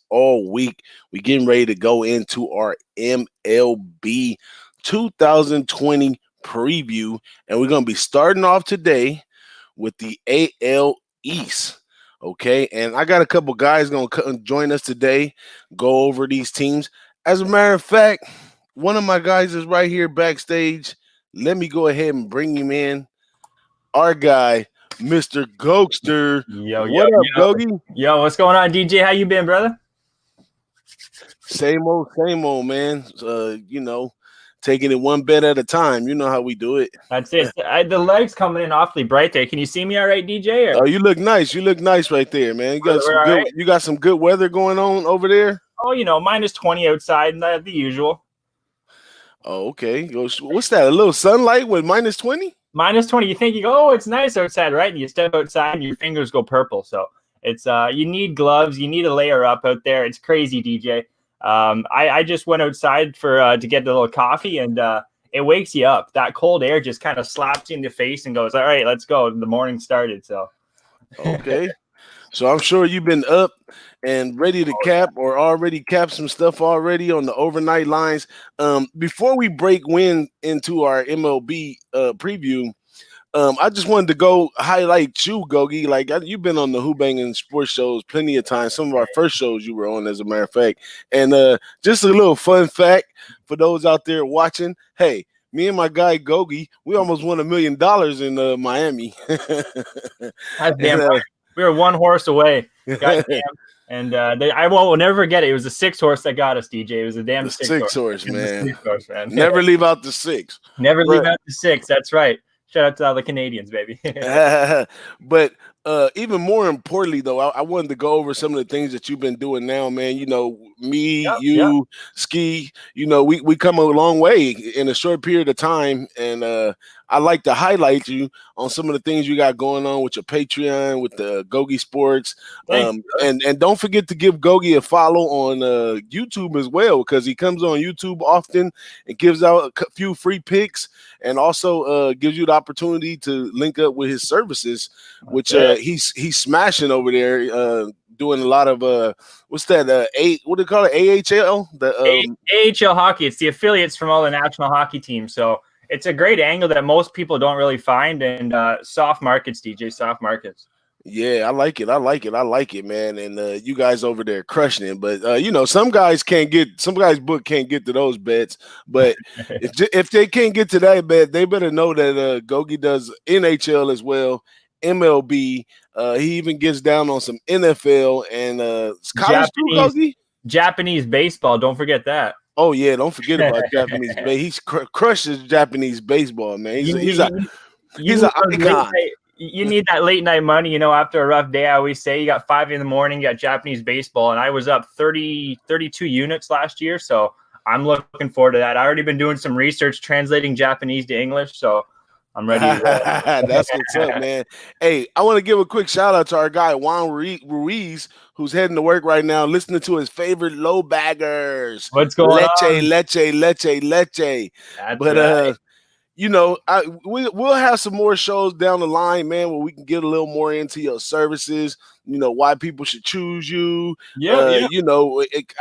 all week. We getting ready to go into our MLB 2020 preview, and we're gonna be starting off today with the AL East. Okay, and I got a couple guys gonna join us today, go over these teams. As a matter of fact, one of my guys is right here backstage. Let me go ahead and bring him in. Our guy, Mr. Gokster. Yo, What up, Gogi? Yo, what's going on, DJ? How you been, brother? Same old, man. Taking it one bet at a time. You know how we do it. That's it. The light's coming in awfully bright there. Can you see me all right, DJ? Oh, you look nice. You look nice right there, man. You got some good weather going on over there. Oh, minus 20 outside, the usual. Oh, okay. What's that? A little sunlight with minus 20? Minus 20. You think it's nice outside, right? And you step outside and your fingers go purple. So it's you need gloves. You need a layer up out there. It's crazy, DJ. I just went outside to get a little coffee, and it wakes you up. That cold air just kind of slaps you in the face and goes, all right, let's go. The morning started. So okay. So I'm sure you've been up and ready to cap or already capped some stuff already on the overnight lines. Before we break into our MLB preview, I just wanted to go highlight you, Gogi. Like you've been on the Who-Bangin sports shows plenty of times. Some of our first shows you were on, as a matter of fact. And just a little fun fact for those out there watching. Hey, me and my guy Gogi, we almost won $1 million in Miami. That's damn right. We were one horse away. Goddamn. And I will never forget it. It was the 6-horse that got us, DJ. It was a damn six horse, man. 6-horse, man. Never leave out the 6. Leave out the 6. That's right. Shout out to all the Canadians, baby. But even more importantly, though, I wanted to go over some of the things that you've been doing now, man. Ski, we come a long way in a short period of time. And I like to highlight you on some of the things you got going on with your Patreon, with the Gogi Sports. And don't forget to give Gogi a follow on YouTube as well, because he comes on YouTube often and gives out a few free picks, and also gives you the opportunity to link up with his services, which he's smashing over there, doing a lot of what's that? What do they call it? AHL? AHL hockey. It's the affiliates from all the national hockey teams. So it's a great angle that most people don't really find. And soft markets, DJ, soft markets. Yeah, I like it, man. And you guys over there crushing it. But some guys book can't get to those bets. But if they can't get to that bet, they better know that Gogi does NHL as well, MLB. He even gets down on some NFL and college too, Gogi? Japanese baseball. Don't forget that. Oh yeah, don't forget about Japanese baseball. He crushes Japanese baseball, man. He's an icon. You need that late night money, after a rough day. I always say you got 5 a.m, you got Japanese baseball, and I was up 32 units last year, so I'm looking forward to that. I already been doing some research translating Japanese to English, so I'm ready to go. That's what's up, man. Hey, I want to give a quick shout out to our guy Juan Ruiz, who's heading to work right now, listening to his favorite low baggers. What's going on? Leche. That's right. We'll have some more shows down the line, man, where we can get a little more into your services, why people should choose you. Yeah.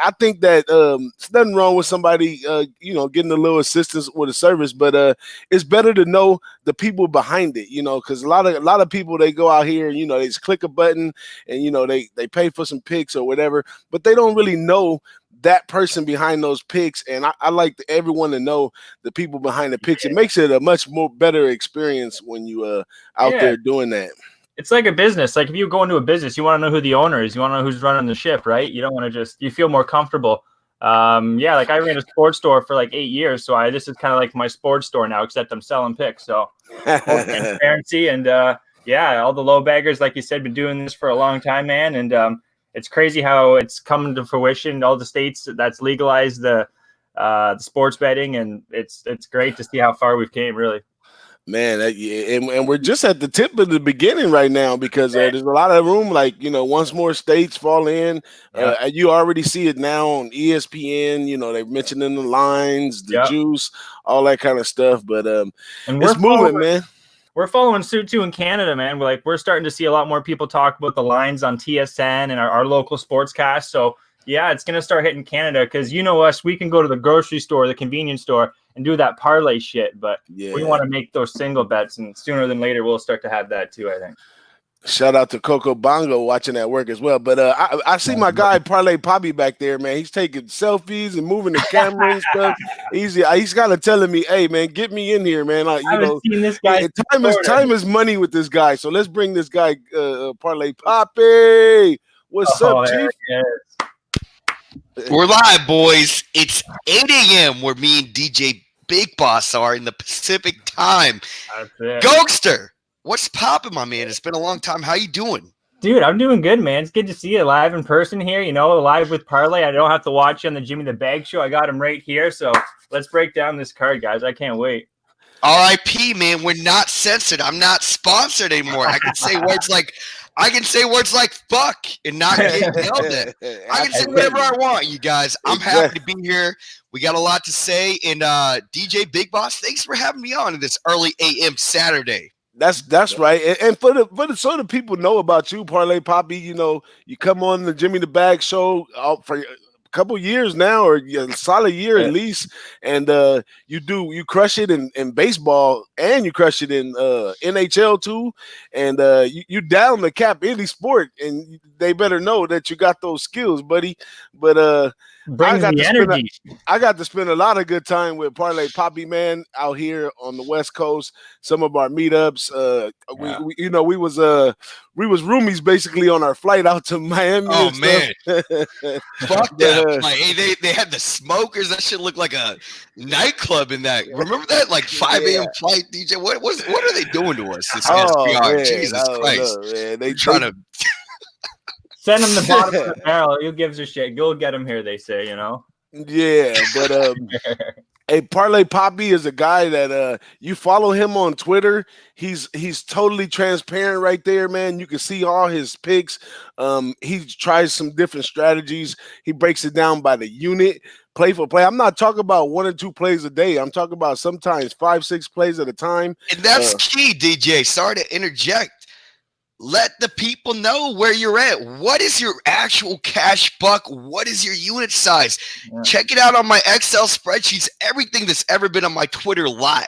I think that it's nothing wrong with somebody, getting a little assistance with a service, but it's better to know the people behind it, because a lot of people, they go out here and, they just click a button and, they pay for some picks or whatever, but they don't really know that person behind those picks. And I like everyone to know the people behind the picks. It makes it a much more better experience when you out there doing that. It's like a business. Like if you go into a business, you want to know who the owner is. You want to know who's running the ship, right? You don't want to you feel more comfortable. Like I ran a sports store for like 8 years. So this is kind of like my sports store now, except I'm selling picks. So transparency and all the low baggers, like you said, been doing this for a long time, man. And it's crazy how it's coming to fruition. All the states that's legalized the sports betting, and it's great to see how far we've came, really. Man, and we're just at the tip of the beginning right now, because there's a lot of room. Like, once more states fall in, you already see it now on ESPN. They're mentioning the lines, the juice, all that kind of stuff. But and it's moving, man. We're following suit too in Canada, man. We're starting to see a lot more people talk about the lines on TSN and our local sportscast. So Yeah, it's going to start hitting Canada because you know us, we can go to the grocery store, the convenience store, and do that parlay shit. But we want to make those single bets, and sooner than later, we'll start to have that too, I think. Shout out to Coco Bongo watching that work as well. But I see my guy Parlay Poppy back there, man. He's taking selfies and moving the camera and stuff. He's kind of telling me, "Hey, man, get me in here, man." I haven't seen this guy. Time is money with this guy. So let's bring this guy Parlay Poppy. What's up, Chief? We're live, boys. It's 8 a.m. where me and DJ Bigboss are in the Pacific time. That's it. Gokster, what's popping, my man? It's been a long time. How you doing? Dude, I'm doing good, man. It's good to see you live in person here, live with Parlay. I don't have to watch you on the Jimmy the Bag show. I got him right here. So let's break down this card, guys. I can't wait. RIP, man. We're not censored. I'm not sponsored anymore. I can say words like fuck and not get yelled at. I can say whatever I want, you guys. I'm happy to be here. We got a lot to say. And DJ Bigboss, thanks for having me on this early AM Saturday. That's right. And for the so the people know about you, Parlay Poppy, you come on the Jimmy the Bag show for a couple years now, or a solid year at least, and you crush it in baseball, and you crush it in NHL too, and you down the cap any sport, and they better know that you got those skills, buddy. But I got to spend a lot of good time with Parlay Poppy, man, out here on the West Coast. Some of our meetups, we was roomies basically on our flight out to Miami. Oh man, fuck that! Like, they had the smokers. That shit looked like a nightclub in that. Remember that 5 a.m. flight, DJ? What are they doing to us? This SPR, Jesus Christ! Man. They trying to. Send him the bottom of the barrel. Who gives a shit? Go get him here, they say, Yeah, but hey, Parlay Poppy is a guy that you follow him on Twitter. He's totally transparent right there, man. You can see all his picks. He tries some different strategies. He breaks it down by the unit, play for play. I'm not talking about 1 or 2 plays a day. I'm talking about sometimes 5, 6 plays at a time. And that's key, DJ. Sorry to interject. Let the people know where you're at. What is your actual cash buck? What is your unit size? Yeah. Check it out on my Excel spreadsheets. Everything that's ever been on my Twitter live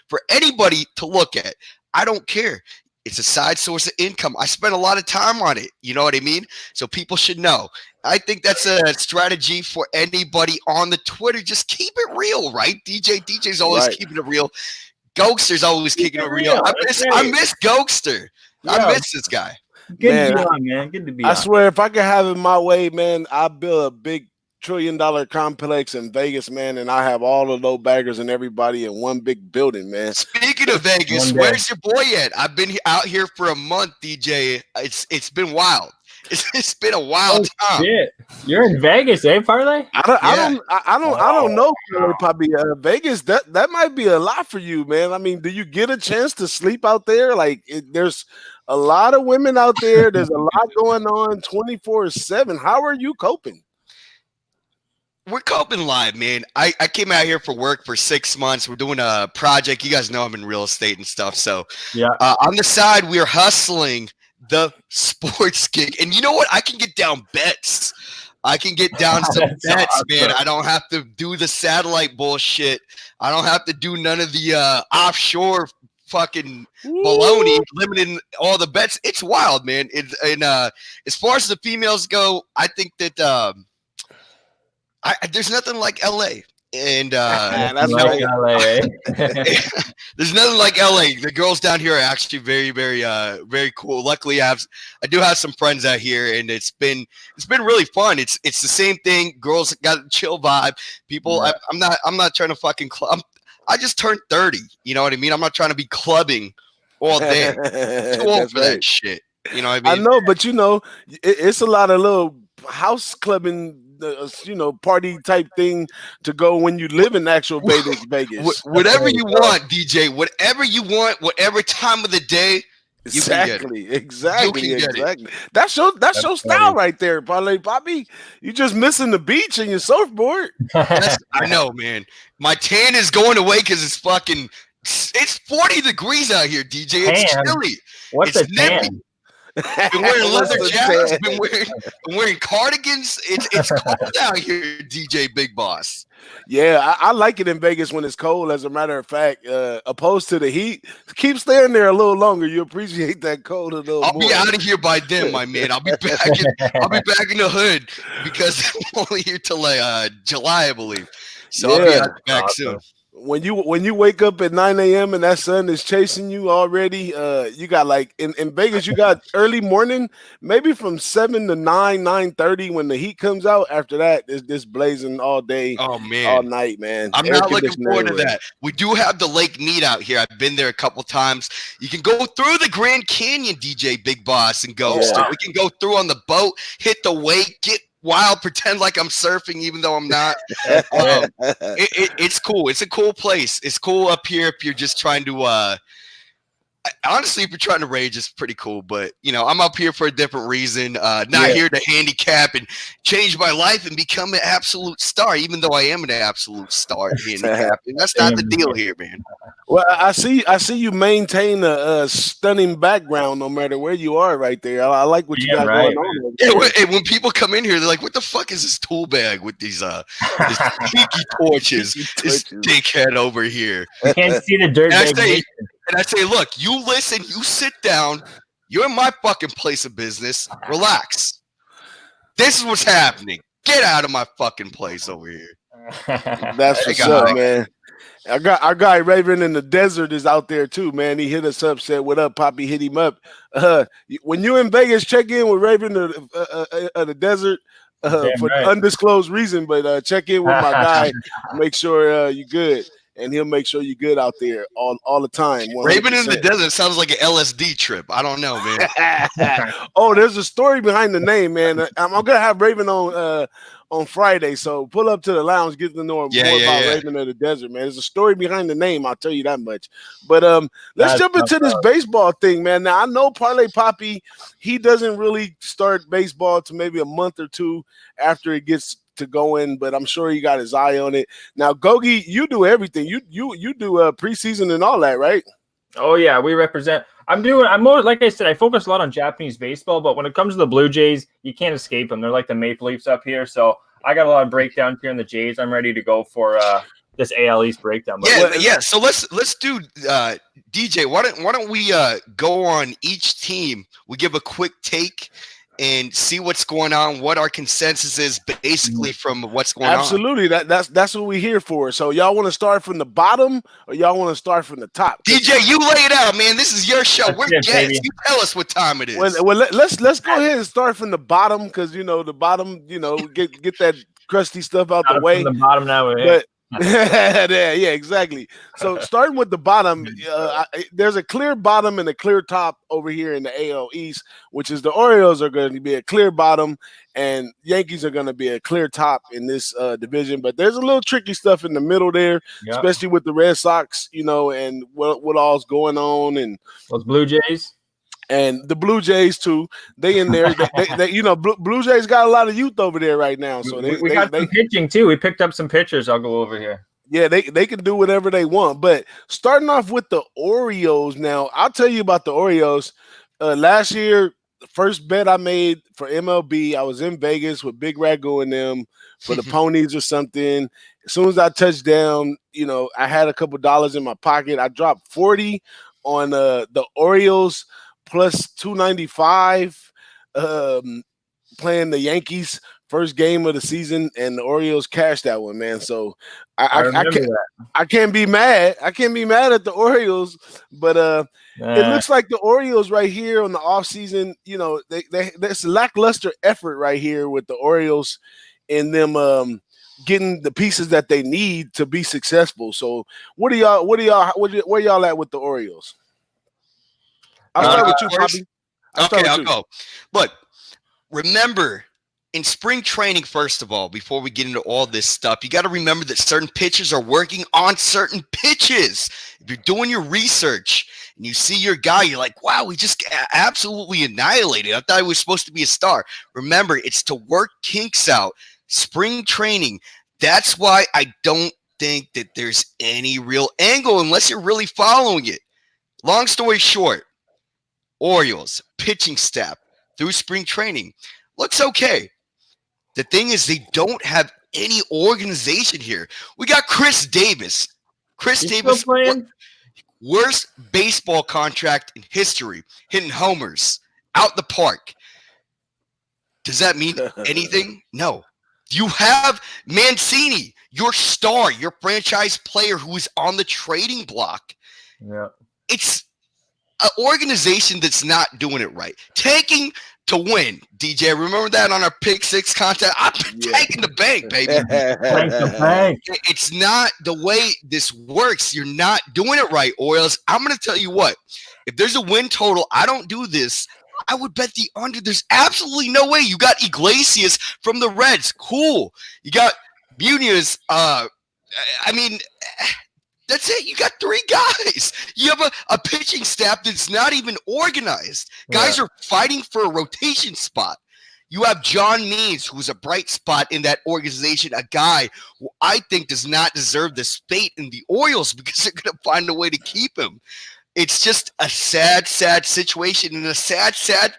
for anybody to look at. I don't care. It's a side source of income. I spend a lot of time on it. You know what I mean? So people should know. I think that's a strategy for anybody on the Twitter. Just keep it real, right? DJ's always keeping it real. Gokster's always keeping it real. I miss Gokster. I miss this guy. Good to be on, man. Good to be on. I swear, if I could have it my way, man, I'd build a big $1 trillion complex in Vegas, man, and I have all the low baggers and everybody in one big building, man. Speaking of Vegas, where's your boy at? I've been out here for a month, DJ. It's been wild. It's been a wild time. Shit. You're in Vegas, Parlay? I don't know, Poppy. Vegas, that might be a lot for you, man. I mean, do you get a chance to sleep out there? There's a lot of women out there. There's a lot going on 24/7. How are you coping? We're coping live, man. I came out here for work for 6 months. We're doing a project. You guys know I'm in real estate and stuff. So on the side, we're hustling the sports gig. And you know what? I can get down bets. I can get down some bets, awesome, man. I don't have to do the satellite bullshit. I don't have to do none of the offshore fucking baloney, limiting all the bets. It's wild, man. As far as the females go, I think that there's nothing like LA. And that's like LA. There's nothing like LA. The girls down here are actually very, very, very cool. Luckily, I do have some friends out here, and it's been really fun. It's the same thing. Girls got a chill vibe. People, I'm not trying to fucking club. I just turned 30. You know what I mean? I'm not trying to be clubbing all day. Too old for that shit. You know what I mean? I know, but it's a lot of little house clubbing, party type thing to go when you live in actual Vegas. Whatever you want, DJ. Whatever you want, whatever time of the day. Exactly. That's your style right there, Parlay Poppy. You just missing the beach and your surfboard. I know, man. My tan is going away because it's 40 degrees out here, DJ. It's chilly. What's it's a tan? Been wearing leather Listen, jackets. Ted. Been wearing cardigans. It's cold out here, DJ Big Boss. Yeah, I like it in Vegas when it's cold. As a matter of fact, opposed to the heat, keep staying there a little longer. You appreciate that cold a little I'll more. be out of here by then, my man. I'll be back in the hood because I'm only here till July, I believe. So I'll be back soon. When you wake up at 9 a.m. and that sun is chasing you already, you got like in Vegas, you got early morning, maybe from 7 to 9:30 when the heat comes out. After that, it's just blazing all day, oh man, all night, man. I'm not looking forward to that. We do have the lake meet out here. I've been there a couple times. You can go through the Grand Canyon, DJ Big Boss and Ghost. Yeah. We can go through on the boat, hit the wake, get wild, pretend like I'm surfing even though I'm not. It's cool. It's a cool place. It's cool up here if you're just trying to honestly, if you're trying to rage, it's pretty cool. But I'm up here for a different reason. Not here to handicap and change my life and become an absolute star, even though I am an absolute star at handicapping. That's not the deal here, man. Well, I see you maintain a stunning background no matter where you are right there. I like what you got going on. Yeah, when people come in here, they're like, what the fuck is this tool bag with these tiki torches? This dickhead over here. You can't see the dirt bag. And I say, look, you listen, you sit down. You're in my fucking place of business. Relax. This is what's happening. Get out of my fucking place over here. That's what's up, man. Our guy Raven in the desert is out there too, man. He hit us up, said, "What up, Poppy?" Hit him up. When you in Vegas, check in with Raven of the desert. For undisclosed reason, but check in with my guy. Make sure you're good. And he'll make sure you're good out there all the time. 100%. Raven in the desert sounds like an LSD trip. I don't know, man. Oh, there's a story behind the name, man. I'm gonna have Raven on Friday, so pull up to the lounge, get to know more about Raven of the Desert, man. There's a story behind the name, I'll tell you that much. But let's jump into this baseball thing, man. Now I know Parlay Poppy, he doesn't really start baseball to maybe a month or two after it gets to go in, but I'm sure he got his eye on it. Now, Gogi, you do everything. You do preseason and all that, right? Oh yeah, we represent. I'm more, like I said, I focus a lot on Japanese baseball, but when it comes to the Blue Jays, you can't escape them. They're like the Maple Leafs up here, so I got a lot of breakdowns here in the Jays. I'm ready to go for this AL East breakdown. But yeah. So let's do DJ. Why don't we go on each team? We give a quick take and see what's going on, what our consensus is basically from what's going on. Absolutely. That's what we're here for. So y'all want to start from the bottom or y'all want to start from the top? DJ, you lay it out, man. This is your show. We're guests. You tell us what time it is. Well, let's go ahead and start from the bottom because the bottom, get that crusty stuff out the way. From the bottom now. Yeah, exactly. So starting with the bottom, there's a clear bottom and a clear top over here in the AL East, which is the Orioles are going to be a clear bottom and Yankees are going to be a clear top in this division. But there's a little tricky stuff in the middle there, especially with the Red Sox, and what all's going on and those Blue Jays. And the Blue Jays too, they in there. they Blue Jays got a lot of youth over there right now. So we got some pitching too. We picked up some pitchers. I'll go over here. Yeah, they can do whatever they want. But starting off with the Orioles, now I'll tell you about the Orioles. Last year, the first bet I made for MLB, I was in Vegas with Big Ragu and them for the ponies or something. As soon as I touched down, I had a couple dollars in my pocket. I dropped 40 on the Orioles. Plus 295 playing the Yankees first game of the season, and the Orioles cashed that one, man. So I can't be mad. I can't be mad at the Orioles, but it looks like the Orioles right here on the offseason, there's a lackluster effort right here with the Orioles in them getting the pieces that they need to be successful. So where y'all at with the Orioles? I'll start with you, Bobby. I'll go. Look, remember, in spring training, first of all, before we get into all this stuff, you got to remember that certain pitchers are working on certain pitches. If you're doing your research and you see your guy, you're like, wow, we just absolutely annihilated. I thought he was supposed to be a star. Remember, it's to work kinks out. Spring training. That's why I don't think that there's any real angle unless you're really following it. Long story short, Orioles pitching staff through spring training looks okay. The thing is, they don't have any organization here. We got Chris Davis. He's still playing? Worst baseball contract in history, hitting homers out the park. Does that mean anything? No. You have Mancini, your star, your franchise player who is on the trading block. Yeah. It's an organization that's not doing it right. Tanking to win. DJ, remember that on our Pick 6 contest? I'm tanking the bank, baby. Tank the bank. It's not the way this works. You're not doing it right, Orioles. I'm going to tell you what. If there's a win total, I don't do this. I would bet the under. There's absolutely no way. You got Iglesias from the Reds. Cool. You got Muniz. That's it. You got 3 guys. You have a pitching staff that's not even organized. Guys are fighting for a rotation spot. You have John Means, who's a bright spot in that organization, a guy who I think does not deserve this fate in the Orioles because they're going to find a way to keep him. It's just a sad, sad situation in a sad, sad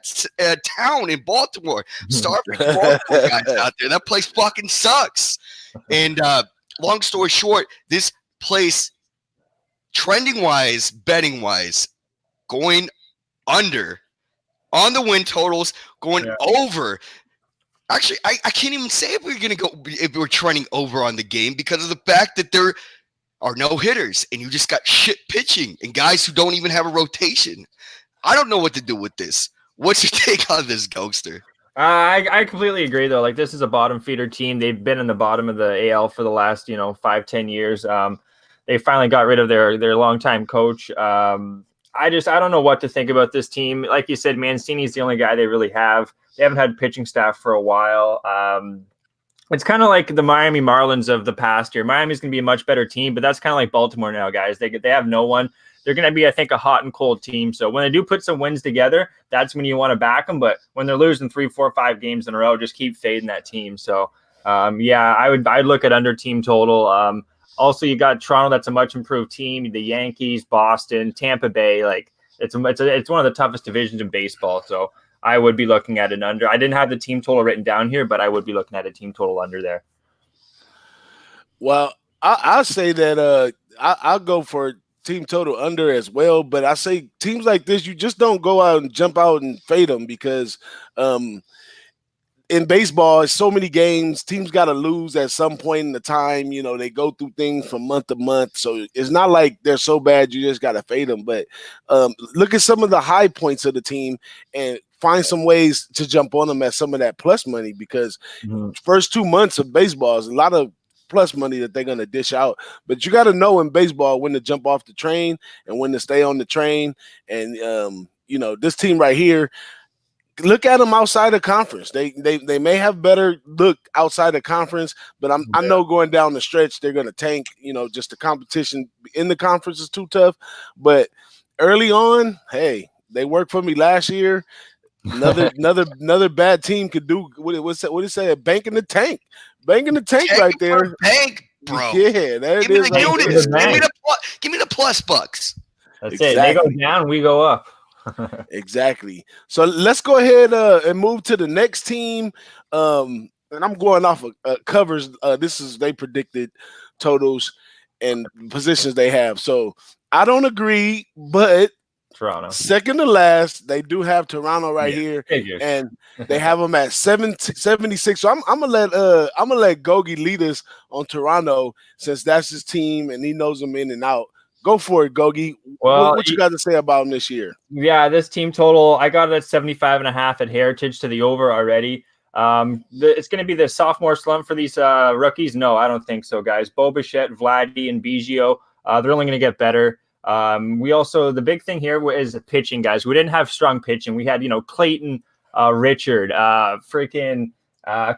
town in Baltimore. Starving Baltimore guys out there. That place fucking sucks. And long story short, this place, trending-wise, betting-wise, going under on the win totals, going over. Actually, I can't even say if we're trending over on the game because of the fact that there are no hitters and you just got shit pitching and guys who don't even have a rotation. I don't know what to do with this. What's your take on this, Ghoster? I completely agree, though. Like, this is a bottom feeder team. They've been in the bottom of the AL for the last, 5-10 years. They finally got rid of their longtime coach. I don't know what to think about this team. Like you said, Mancini's the only guy they really have. They haven't had pitching staff for a while. It's kind of like the Miami Marlins of the past year. Miami's going to be a much better team, but that's kind of like Baltimore now, guys. They have no one. They're going to be, I think, a hot and cold team. So when they do put some wins together, that's when you want to back them. But when they're losing 3, 4, 5 games in a row, just keep fading that team. So, I'd look at under team total. Also, you got Toronto. That's a much improved team. The Yankees, Boston, Tampa Bay. Like it's one of the toughest divisions in baseball. So I would be looking at an under. I didn't have the team total written down here, but I would be looking at a team total under there. Well, I'll say that I'll go for team total under as well. But I say teams like this, you just don't go out and jump out and fade them because in baseball, it's so many games. Teams got to lose at some point in the time. They go through things from month to month. So it's not like they're so bad you just got to fade them. But look at some of the high points of the team and find some ways to jump on them at some of that plus money because first 2 months of baseball is a lot of plus money that they're going to dish out. But you got to know in baseball when to jump off the train and when to stay on the train. And, this team right here, look at them outside of conference. They may have better look outside of conference, but I know going down the stretch they're going to tank. Just the competition in the conference is too tough. But early on, hey, they worked for me last year. Another bad team could do what it say? A bank in the tank, right there. Bank, bro. Yeah, there it Give me is. the units. Give me the plus bucks. That's exactly. it. They go down, we go up. Exactly. So let's go ahead and move to the next team. And I'm going off of covers. They predicted totals and positions they have. So I don't agree, but Toronto second to last, they do have Toronto right here, and they have them at 76. So I'm gonna let Gogi lead us on Toronto since that's his team and he knows them in and out. Go for it, Gogi. Well, what you got to say about him this year? Yeah, this team total, I got it at 75.5 at Heritage to the over already. It's going to be the sophomore slump for these rookies. No, I don't think so, guys. Bo Bichette, Vladdy, and Biggio, they're only going to get better. The big thing here is pitching, guys. We didn't have strong pitching. We had, Clayton, Richard, a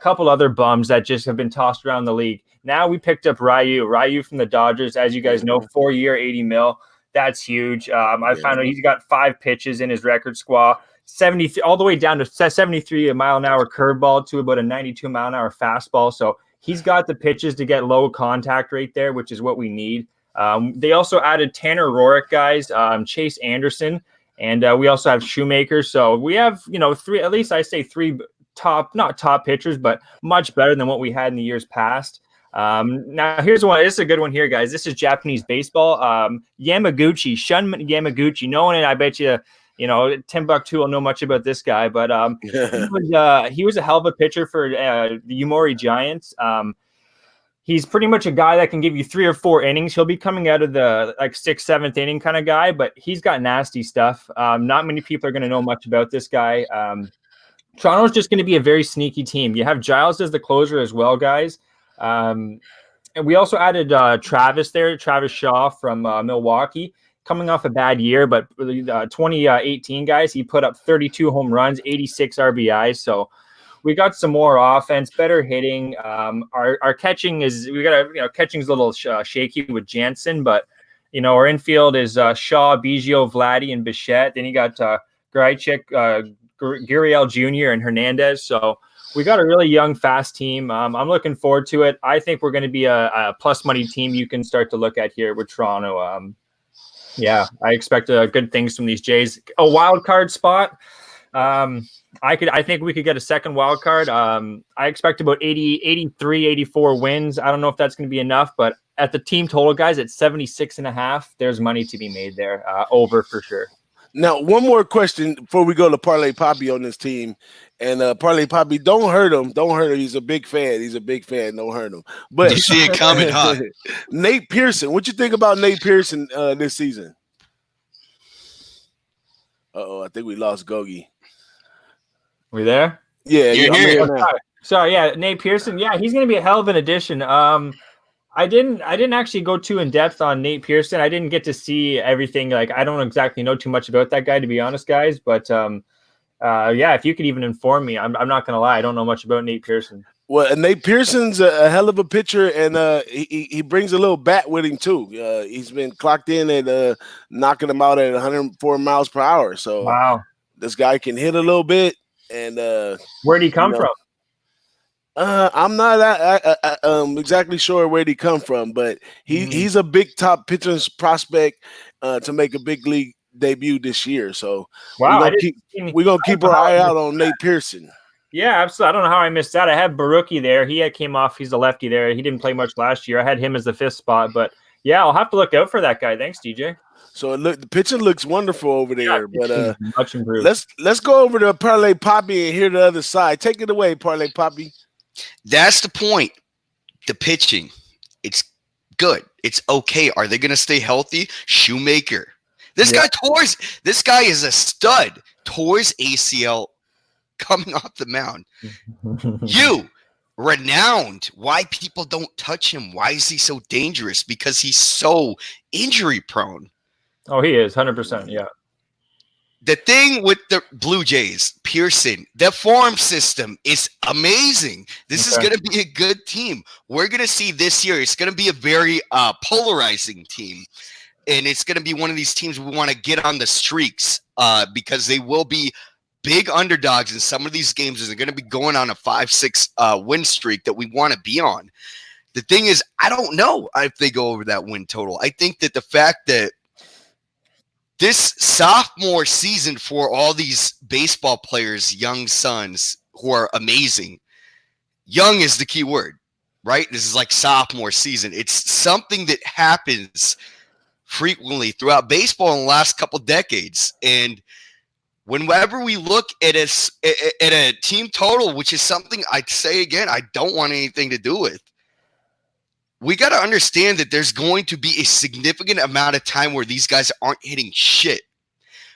couple other bums that just have been tossed around the league. Now we picked up Ryu from the Dodgers. As you guys know, 4-year, $80 million. That's huge. I found out he's got 5 pitches in his record squad, 73 all the way down to 73 mile an hour curveball to about a 92 mile an hour fastball. So he's got the pitches to get low contact rate there, which is what we need. They also added Tanner Roark, guys, Chase Anderson, And we also have Shoemaker. So we have, three, at least I say three not top pitchers, but much better than what we had in the years past. Now here's one. This is a good one here, guys. This is Japanese baseball. Yamaguchi, Shun Yamaguchi. No one, I bet you, Timbuktu will know much about this guy, but he was a hell of a pitcher for the Yomiuri Giants. He's pretty much a guy that can give you 3 or 4 innings. He'll be coming out of the 6th, 7th inning kind of guy, but he's got nasty stuff. Not many people are going to know much about this guy. Toronto's just going to be a very sneaky team. You have Giles as the closer as well, guys. And we also added Travis Shaw from Milwaukee, coming off a bad year, but 2018, guys, he put up 32 home runs, 86 RBIs. So we got some more offense, better hitting. Our catching catching's a little shaky with Jansen, but our infield is Shaw, Biggio, Vladdy, and Bichette. Then you got Grajcik, Gurriel Jr. and Hernandez. So we got a really young, fast team. I'm looking forward to it. I think we're going to be a plus money team you can start to look at here with Toronto. I expect good things from these Jays. A wild card spot. I think we could get a second wild card. I expect about 83, 84 wins. I don't know if that's going to be enough, but at the team total, guys, at 76.5, there's money to be made there. Over for sure. Now, one more question before we go to Parlay Poppy on this team. And Parlay Poppy, don't hurt him. Don't hurt him. He's a big fan. Don't hurt him. But you see it coming, huh? Nate Pearson. What you think about Nate Pearson this season? I think we lost Gogi. We there? Yeah, you're here. Sorry, yeah, Nate Pearson. Yeah, he's going to be a hell of an addition. I didn't actually go too in depth on Nate Pearson. I didn't get to see everything. I don't exactly know too much about that guy, to be honest, guys. But if you could even inform me, I'm not going to lie. I don't know much about Nate Pearson. Well, Nate Pearson's a hell of a pitcher, and he brings a little bat with him too. He's been clocked in at knocking him out at 104 miles per hour. So wow, this guy can hit a little bit. And where'd he come from? I'm not exactly sure where'd he come from, but he's a big top pitching prospect to make a big league debut this year. So wow, we're gonna keep our eye out on Nate Pearson. Yeah, absolutely. I don't know how I missed that. I have Baruki there. He came off. He's a lefty there. He didn't play much last year. I had him as the 5th spot, but yeah, I'll have to look out for that guy. Thanks, DJ. So the pitching looks wonderful over there, but much improved. Let's go over to Parlay Poppy and hear the other side. Take it away, Parlay Poppy. That's the point. The pitching, it's good. It's okay. Are they going to stay healthy? Shoemaker. This guy is a stud. Tours ACL coming off the mound. Renowned. Why people don't touch him? Why is he so dangerous? Because he's so injury prone. Oh, he is 100%. Yeah. The thing with the Blue Jays, Pearson, the farm system is amazing. This is going to be a good team. We're going to see this year. It's going to be a very polarizing team. And it's going to be one of these teams we want to get on the streaks because they will be big underdogs in some of these games. They're going to be going on a 5-6 win streak that we want to be on. The thing is, I don't know if they go over that win total. I think that the fact that this sophomore season for all these baseball players, young sons who are amazing, young is the key word, right? This is like sophomore season. It's something that happens frequently throughout baseball in the last couple decades. And whenever we look at a team total, which is something I'd say again, I don't want anything to do with, we got to understand that there's going to be a significant amount of time where these guys aren't hitting shit.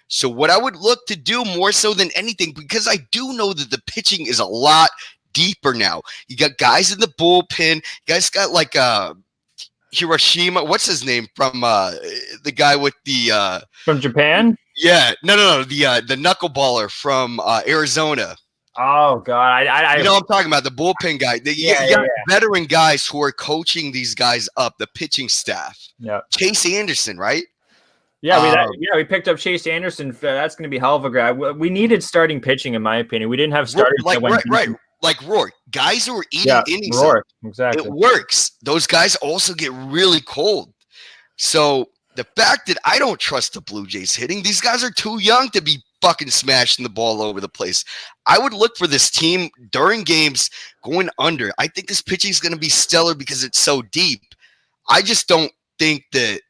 So what I would look to do more so than anything, because I do know that the pitching is a lot deeper now. You got guys in the bullpen. You guys got like Hiroshima. What's his name from the guy with the from Japan? Yeah, no. The knuckleballer from Arizona. Oh God, I you know what I'm talking about, the bullpen guy. You got veteran guys who are coaching these guys up, the pitching staff. Yeah, Chase Anderson, right? Yeah, we picked up Chase Anderson. That's going to be hell of a grab. We needed starting pitching, in my opinion. We didn't have starters. Right. Like Rourke, guys who are eating innings. Rourke, exactly. It works. Those guys also get really cold. So the fact that I don't trust the Blue Jays hitting, these guys are too young to be fucking smashing the ball over the place. I would look for this team during games going under. I think this pitching is going to be stellar because it's so deep. I just don't think that.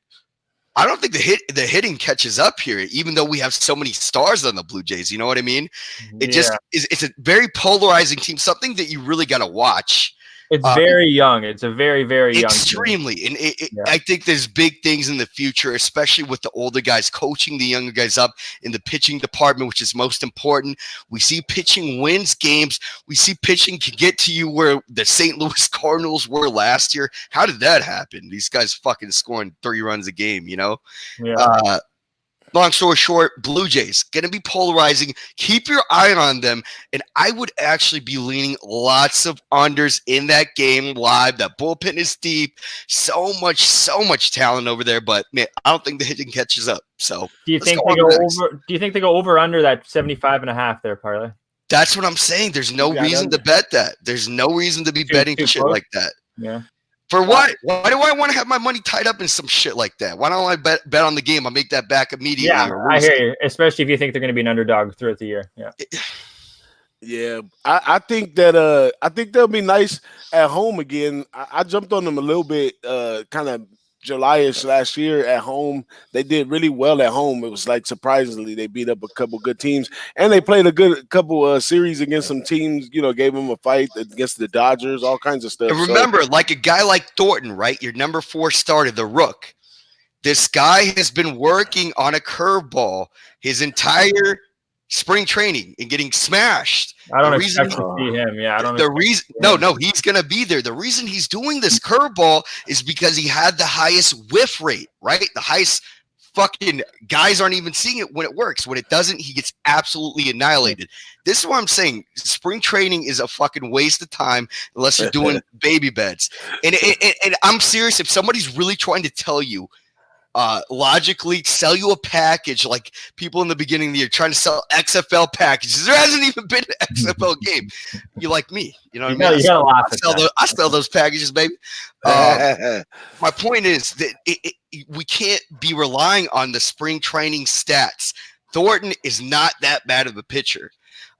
I don't think the hitting catches up here, even though we have so many stars on the Blue Jays. You know what I mean? It just is. It's a very polarizing team. Something that you really got to watch. It's very young. It's a very, very young extremely. Team. And I think there's big things in the future, especially with the older guys coaching the younger guys up in the pitching department, which is most important. We see pitching wins games. We see pitching can get to you where the St. Louis Cardinals were last year. How did that happen? These guys fucking scoring 3 runs a game, you know? Yeah. Long story short, Blue Jays going to be polarizing. Keep your eye on them. And I would actually be leaning lots of unders in that game live. That bullpen is deep. So much talent over there. But man, I don't think the hitting catches up. So do you think they go over? Do you think they go over under that 75.5 there, Parlay? That's what I'm saying. There's no reason to bet that. There's no reason to be betting shit like that. Yeah. For what? Why do I want to have my money tied up in some shit like that? Why don't I bet on the game? I make that back immediately. Yeah, I hear you. Especially if you think they're going to be an underdog throughout the year. Yeah. Yeah, I think that I think they'll be nice at home again. I jumped on them a little bit, kind of July-ish last year at home. They did really well at home. It was like surprisingly they beat up a couple good teams, and they played a good couple series against some teams. You know, gave them a fight against the Dodgers, all kinds of stuff. And remember, like a guy like Thornton, right? Your number 4 starter, the Rook. This guy has been working on a curveball his entire spring training and getting smashed. I don't expect to see him. Yeah, I don't. The reason, no, he's gonna be there. The reason he's doing this curveball is because he had the highest whiff rate, right? The highest. Fucking guys aren't even seeing it when it works. When it doesn't, he gets absolutely annihilated. This is what I'm saying. Spring training is a fucking waste of time unless you're doing baby bets. And I'm serious. If somebody's really trying to tell you, logically sell you a package like people in the beginning of the year trying to sell XFL packages. There hasn't even been an XFL game. You like me, you know what I mean? You gotta laugh I sell those packages, baby. My point is that we can't be relying on the spring training stats. Thornton is not that bad of a pitcher.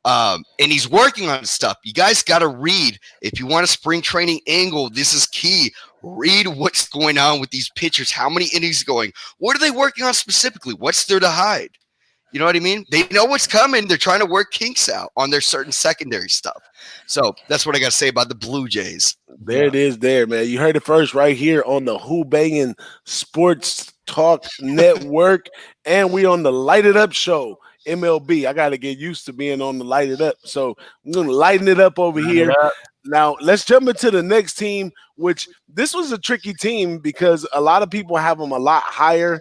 And he's working on stuff. You guys got to read. If you want a spring training angle, this is key. Read what's going on with these pitchers. How many innings going? What are they working on specifically? What's there to hide? You know what I mean? They know what's coming. They're trying to work kinks out on their certain secondary stuff. So that's what I got to say about the Blue Jays. There it is there, man. You heard it first right here on the Who-Bangin Sports Talk Network. And we on the Light It Up show. MLB. I got to get used to being on the Light It Up. So I'm going to lighten it up over here. Now, let's jump into the next team, which this was a tricky team because a lot of people have them a lot higher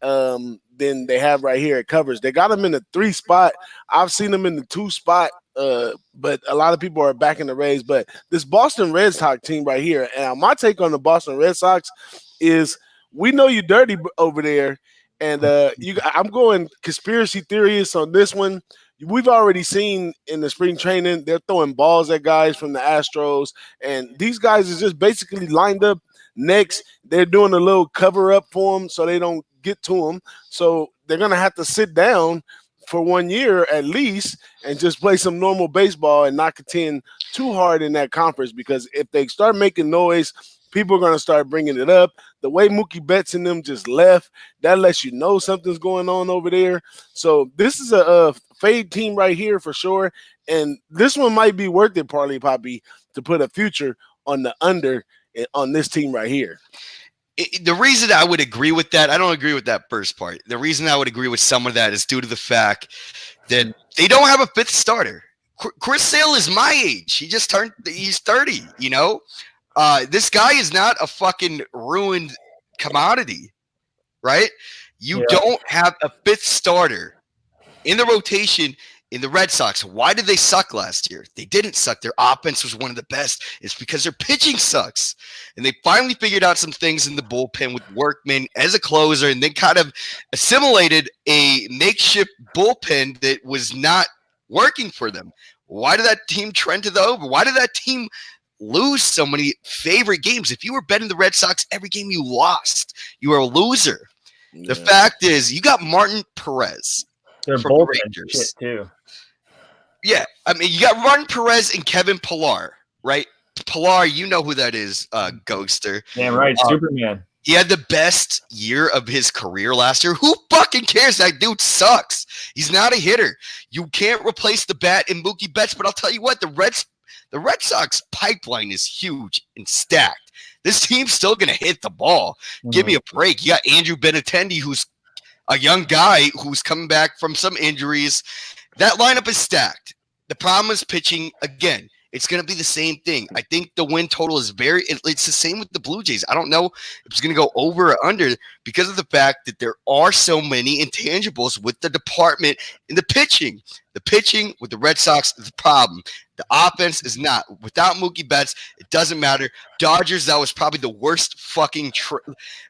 than they have right here at covers. They got them in the 3 spot. I've seen them in the 2 spot, but a lot of people are back in the Rays. But this Boston Red Sox team right here, and my take on the Boston Red Sox is we know you're dirty over there. And I'm going conspiracy theorists on this one. We've already seen in the spring training, they're throwing balls at guys from the Astros. And these guys are just basically lined up next. They're doing a little cover up for them so they don't get to them. So they're going to have to sit down for 1 year at least and just play some normal baseball and not contend too hard in that conference. Because if they start making noise, people are going to start bringing it up. The way Mookie Betts and them just left, that lets you know something's going on over there. So this is a fade team right here for sure. And this one might be worth it, Parlay Poppy, to put a future on the under on this team right here. The reason I would agree with that, I don't agree with that first part. The reason I would agree with some of that is due to the fact that they don't have a 5th starter. Chris Sale is my age. He's 30, you know? This guy is not a fucking ruined commodity, right? You don't have a 5th starter in the rotation in the Red Sox. Why did they suck last year? They didn't suck. Their offense was one of the best. It's because their pitching sucks. And they finally figured out some things in the bullpen with Workman as a closer and then kind of assimilated a makeshift bullpen that was not working for them. Why did that team trend to the over? Why did that team lose so many favorite games? If you were betting the Red Sox every game you lost, you were a loser. The fact is, you got Martin Perez They're from both the Rangers. shit too. Yeah, I mean, you got Martin Perez and Kevin Pillar, right? Pillar, you know who that is, Ghoster. Damn right, Superman. He had the best year of his career last year. Who fucking cares? That dude sucks. He's not a hitter. You can't replace the bat in Mookie Betts, but I'll tell you what, the Red Sox pipeline is huge and stacked. This team's still going to hit the ball. Give me a break. You got Andrew Benintendi, who's a young guy who's coming back from some injuries. That lineup is stacked. The problem is pitching again. It's going to be the same thing. I think the win total is it's the same with the Blue Jays. I don't know if it's going to go over or under because of the fact that there are so many intangibles with the department in the pitching. The pitching with the Red Sox is the problem. The offense is not. Without Mookie Betts, it doesn't matter. Dodgers, that was probably the worst fucking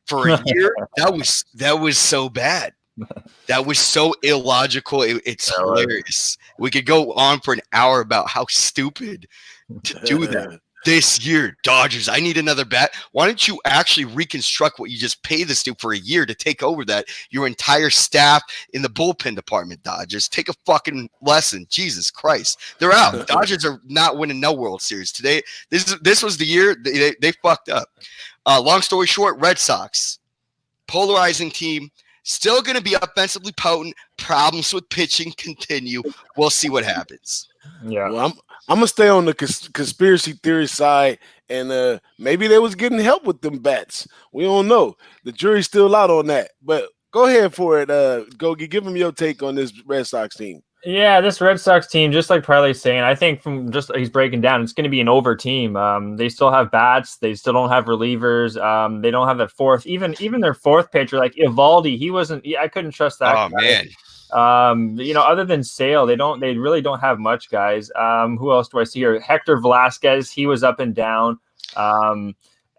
for a year. That was so bad. That was so illogical. It's hilarious. We could go on for an hour about how stupid to do that. This year, Dodgers, I need another bat. Why don't you actually reconstruct what you just paid this dude for a year to take over your entire staff in the bullpen department, Dodgers? Take a fucking lesson. Jesus Christ. They're out. Dodgers are not winning no World Series today. This was the year they fucked up. Long story short, Red Sox, polarizing team. Still going to be offensively potent. Problems with pitching continue. We'll see what happens. Yeah, well, I'm gonna stay on the conspiracy theory side, and maybe they was getting help with them bats. We don't know. The jury's still out on that. But go ahead for it, Gogi. Give them your take on this Red Sox team. Yeah, this Red Sox team, just like Parley's saying, I think from just he's breaking down, it's going to be an over team. They still have bats. They still don't have relievers. They don't have that fourth. Even their fourth pitcher, like Evaldi, he wasn't. I couldn't trust that. Oh guy. Man. Other than Sale, they really don't have much guys. Who else do I see here? Hector Velasquez, he was up and down.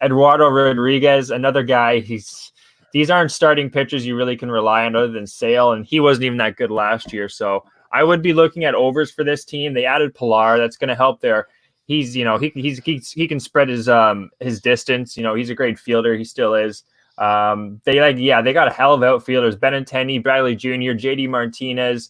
Eduardo Rodriguez, another guy. These aren't starting pitchers you really can rely on other than Sale, and he wasn't even that good last year. So I would be looking at overs for this team. They added Pilar. That's going to help there. He can spread his distance. He's a great fielder. He still is. They got a hell of outfielders: Benintendi, Bradley Jr., JD Martinez,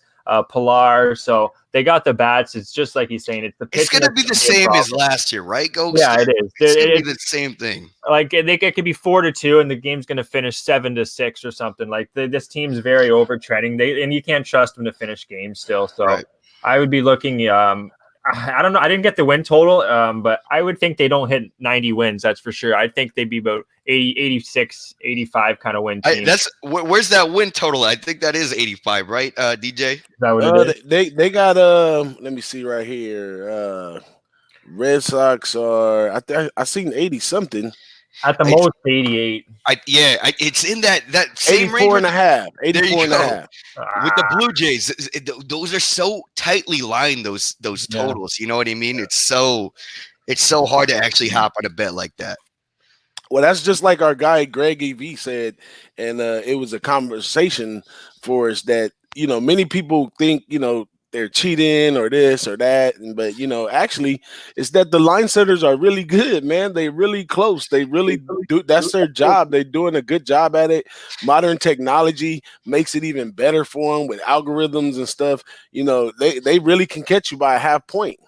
Pilar. So they got the bats. It's just like he's saying. It's going to be the same as last year, right? Yeah, it is. It's going to be the same thing. Like it could be 4-2, and the game's going to finish 7-6 or something. Like this team's very overtrending. And you can't trust them to finish games still. So right. I would be looking. I don't know. I didn't get the win total, but I would think they don't hit 90 wins. That's for sure. I think they'd be about 80, 86, 85 kind of win team. Where's that win total? I think that is 85, right, DJ? Is that what it is? They got let me see right here. Red Sox are I seen 80 something. At the most 88. It's in that same 84 range. And a half. 84 and a half. With the Blue Jays, those are so tightly lined, those totals. You know what I mean? It's so hard to actually hop on a bet like that. Well, that's just like our guy Greg EV said, and it was a conversation for us that many people think they're cheating or this or that, but actually it's that the line setters are really good, man. They really close. They really do. That's their job. They're doing a good job at it. Modern technology makes it even better for them with algorithms and stuff. They really can catch you by a half point.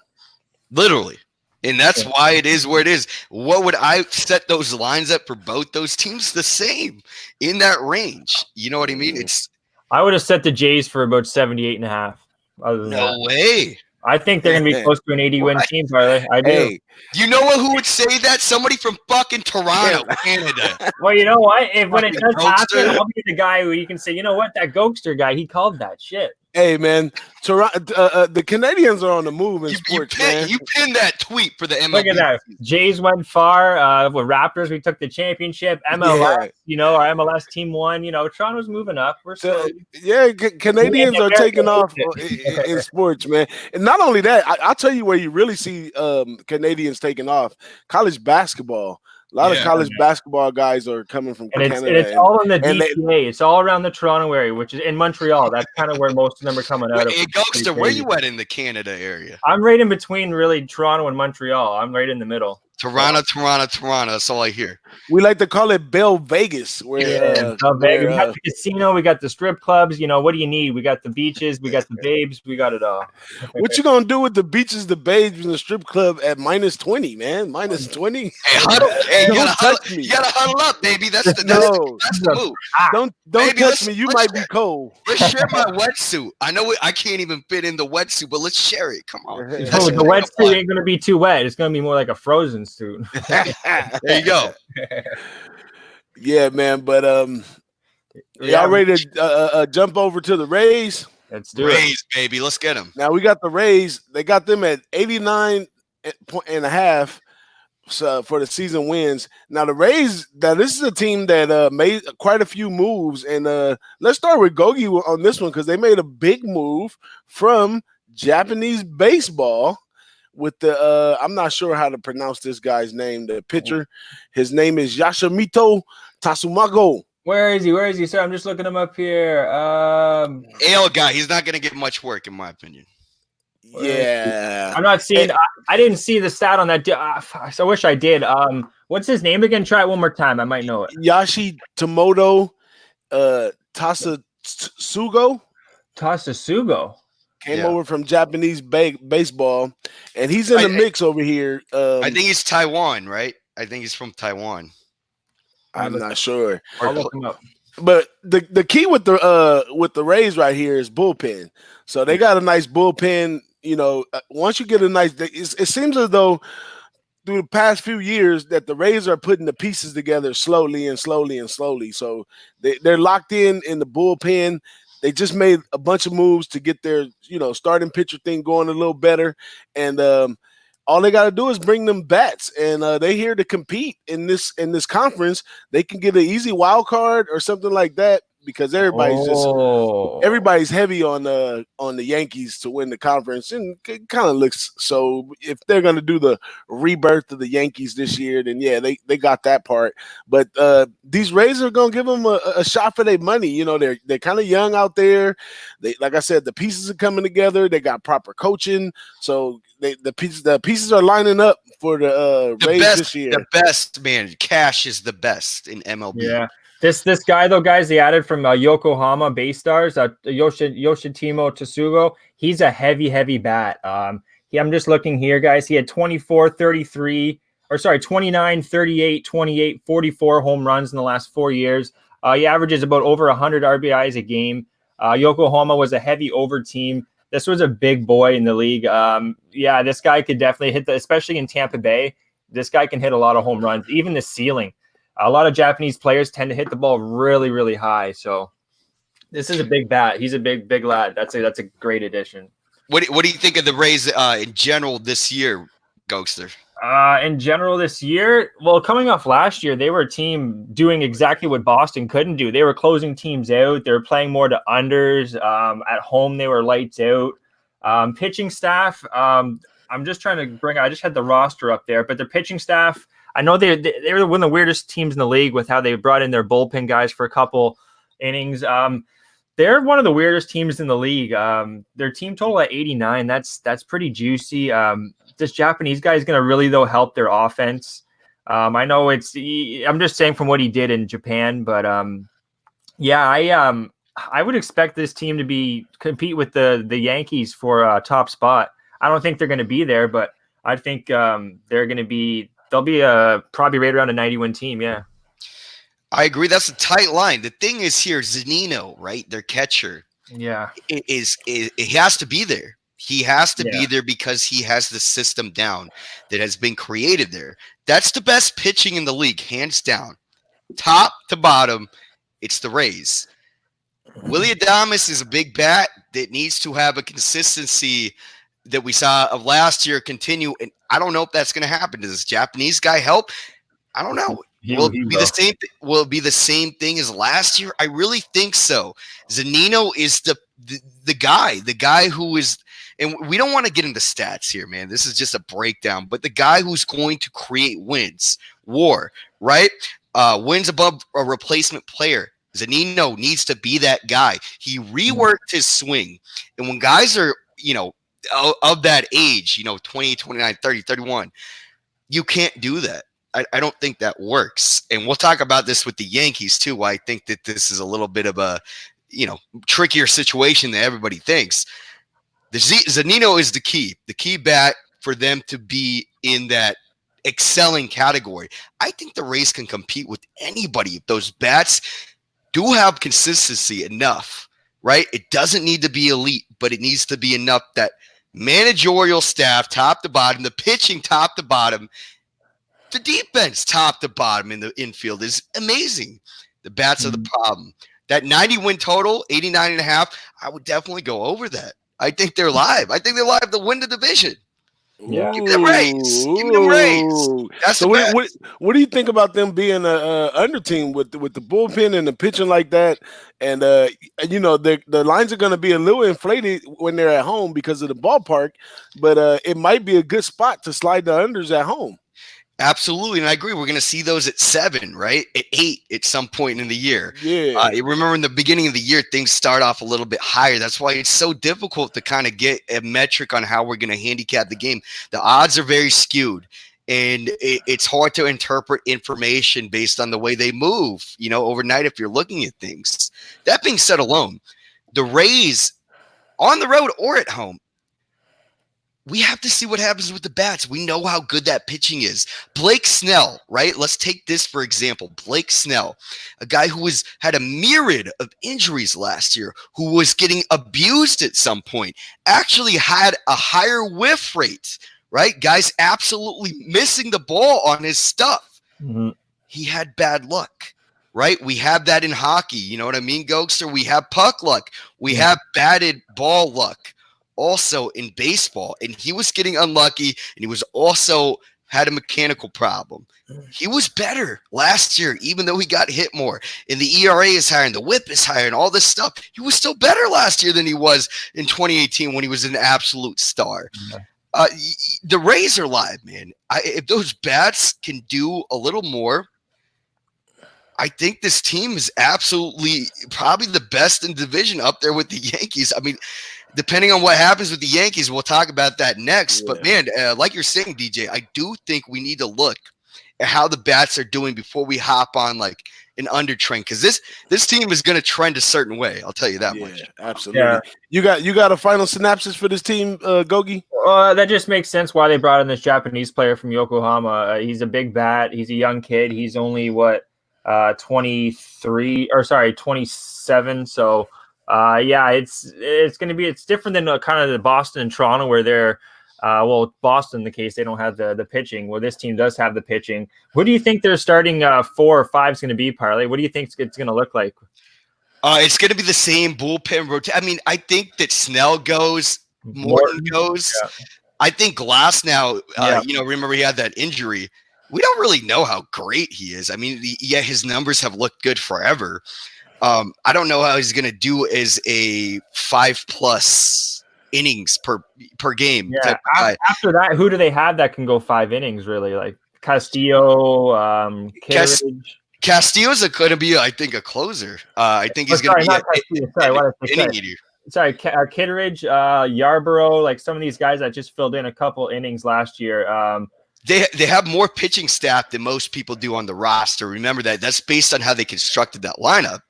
Literally. And that's why it is where it is. What would I set those lines up for both those teams? The same in that range. You know what I mean? I would have set the Jays for about 78.5. No way. I think they're going to be close to an 80-win team, Parlay. I do. Hey, you know who would say that? Somebody from fucking Toronto, Canada. Well, you know what? When it does happen, I'll be the guy who you can say, you know what? That Gokster guy, he called that shit. Hey, man, the Canadians are on the move in sports, man. You pinned that tweet for the MLB. Look at that. Jays went far. With Raptors, we took the championship. MLS, our MLS team won. Toronto's moving up. Canadians are taking off in sports, man. And not only that, I'll tell you where you really see Canadians taking off. College basketball. A lot of college basketball guys are coming from Canada. It's all in the GTA. It's all around the Toronto area, which is in Montreal. That's kind of where most of them are coming out of. Hey, Gokster, where you at in the Canada area? I'm right in between, really, Toronto and Montreal. I'm right in the middle. Toronto. That's all I hear. We like to call it Bell Vegas, where We got the casino, we got the strip clubs. What do you need? We got the beaches, we got the babes, we got it all. What you gonna do with the beaches, the babes, and the strip club at -20, man? -20. Hey, huddle. Hey, you gotta huddle up, baby. That's the move. Don't baby, touch me. You might be cold. Let's share my wetsuit. I know I can't even fit in the wetsuit, but let's share it. Come on. The wetsuit ain't gonna be too wet. It's gonna be more like a frozen suit. There you go. Yeah, man. But y'all ready to jump over to the Rays? Let's do Rays, baby. Let's get them. Now we got the Rays. They got them at 89.5 for the season wins. Now the Rays. Now this is a team that made quite a few moves, and let's start with Gogi on this one because they made a big move from Japanese baseball. With the I'm not sure how to pronounce this guy's name, the pitcher. His name is Yashimito Tatsumago. Where is he, sir? I'm just looking him up here. AL guy, he's not gonna get much work in my opinion. Yeah. I'm not seeing I didn't see the stat on that. I wish I did. What's his name again? Try it one more time. I might know it. Yashitomoto Tasasugo. Came over from Japanese baseball, and he's in the mix over here. I think he's Taiwan, right? I think he's from Taiwan. I'm not sure. I'll look him up. But the key with the Rays right here is bullpen. So they got a nice bullpen. Once you get a nice, it seems as though through the past few years that the Rays are putting the pieces together slowly. So they're locked in the bullpen. They just made a bunch of moves to get their, starting pitcher thing going a little better. And all they got to do is bring them bats. And they're here to compete in this conference. They can get an easy wild card or something like that because everybody's heavy on the Yankees to win the conference. And it kind of looks so if they're going to do the rebirth of the Yankees this year, then yeah, they got that part. But these Rays are going to give them a shot for their money. They're kind of young out there. Like I said, the pieces are coming together. They got proper coaching. So the pieces are lining up for the Rays this year. The best, man. Cash is the best in MLB. Yeah. This guy though, guys, they added from Yokohama Bay Stars, Yoshitimo Tsugo. He's a heavy bat. I'm just looking here, guys. He had 29, 38, 28, 44 home runs in the last 4 years. He averages about over 100 RBIs a game. Yokohama was a heavy over team. This was a big boy in the league. This guy could definitely hit especially in Tampa Bay. This guy can hit a lot of home runs, even the ceiling. A lot of Japanese players tend to hit the ball really, really high. So this is a big bat. He's a big lad. That's a great addition. What do you think of the Rays in general this year, Gokster? In general this year, well, coming off last year, they were a team doing exactly what Boston couldn't do. They were closing teams out. They were playing more to unders. At home, they were lights out. Pitching staff, I'm just trying to I just had the roster up there, but the pitching staff, I know they were one of the weirdest teams in the league with how they brought in their bullpen guys for a couple innings. They're one of the weirdest teams in the league. Their team total at 89. That's pretty juicy. This Japanese guy is going to really though help their offense. I know I'm just saying from what he did in Japan, but I would expect this team to compete with the Yankees for a top spot. I don't think they're going to be there, but I think they'll be probably right around a 90-win team. Yeah. I agree. That's a tight line. The thing is here, Zunino, right? Their catcher. Yeah. He has to be there. He has to be there because he has the system down that has been created there. That's the best pitching in the league, hands down. Top to bottom, it's the Rays. Willie Adames is a big bat that needs to have a consistency that we saw of last year continue, and I don't know if that's going to happen. Does this Japanese guy help? I don't know. Will it be the same thing as last year? I really think so. Zunino is the guy who is, and we don't want to get into stats here, man. This is just a breakdown, but the guy who's going to create wins, WAR, right? Wins above a replacement player. Zunino needs to be that guy. He reworked his swing, and when guys are, of that age, 20, 29, 30, 31, you can't do that. I don't think that works. And we'll talk about this with the Yankees too. Why I think that this is a little bit of a, trickier situation than everybody thinks. The Zunino is the key bat for them to be in that excelling category. I think the Rays can compete with anybody if those bats do have consistency enough, right? It doesn't need to be elite, but it needs to be enough that managerial staff, top to bottom, the pitching, top to bottom, the defense, top to bottom in the infield is amazing. The bats are the problem. That 90 win total, 89.5, I would definitely go over that. I think they're live. I think they're live to win the division. Yeah. Give me them Rays. Give me them Rays. That's so what do you think about them being a under team with the bullpen and the pitching like that? And the lines are going to be a little inflated when they're at home because of the ballpark, but it might be a good spot to slide the unders at home. Absolutely, and I agree. We're going to see those at 7, right? At 8 at some point in the year. Yeah. Remember in the beginning of the year, things start off a little bit higher. That's why it's so difficult to kind of get a metric on how we're going to handicap the game. The odds are very skewed, and it's hard to interpret information based on the way they move, overnight if you're looking at things. That being said alone, the Rays on the road or at home, we have to see what happens with the bats. We know how good that pitching is. Blake Snell, right? Let's take this for example. Blake Snell, a guy who had a myriad of injuries last year, who was getting abused at some point, actually had a higher whiff rate, right? Guys absolutely missing the ball on his stuff. Mm-hmm. He had bad luck, right? We have that in hockey. You know what I mean, Gokester? We have puck luck. We have batted ball luck. Also in baseball, and he was getting unlucky, and he was also had a mechanical problem. He was better last year, even though he got hit more. And the ERA is higher, and the WHIP is higher, and all this stuff. He was still better last year than he was in 2018 when he was an absolute star. The Rays are live, man. If those bats can do a little more, I think this team is absolutely probably the best in division up there with the Yankees. I mean, depending on what happens with the Yankees, we'll talk about that next. Yeah. But, man, like you're saying, DJ, I do think we need to look at how the bats are doing before we hop on, like, an under trend. Because this team is going to trend a certain way. I'll tell you that much. Absolutely. Yeah. You got a final synopsis for this team, Gogi? That just makes sense why they brought in this Japanese player from Yokohama. He's a big bat. He's a young kid. He's only, 27. So, it's going to be, it's different than kind of the Boston and Toronto where they're, Boston, in the case, they don't have the pitching. Well, this team does have the pitching. What do you think their starting 4 or 5 is going to be, Parlay? What do you think it's going to look like? It's going to be the same bullpen rotation. I mean, I think that Snell goes, Morton goes. Yeah. I think Glass now, remember he had that injury. We don't really know how great he is. I mean, his numbers have looked good forever. I don't know how he's going to do as a 5+ innings per game. Yeah. After that, who do they have that can go 5 innings? Really, like Castillo, Castillo's going to be, I think, a closer. I think he's going to be an inning eater. Sorry, Kitteridge, Yarborough, like some of these guys that just filled in a couple innings last year. They have more pitching staff than most people do on the roster. Remember that's based on how they constructed that lineup,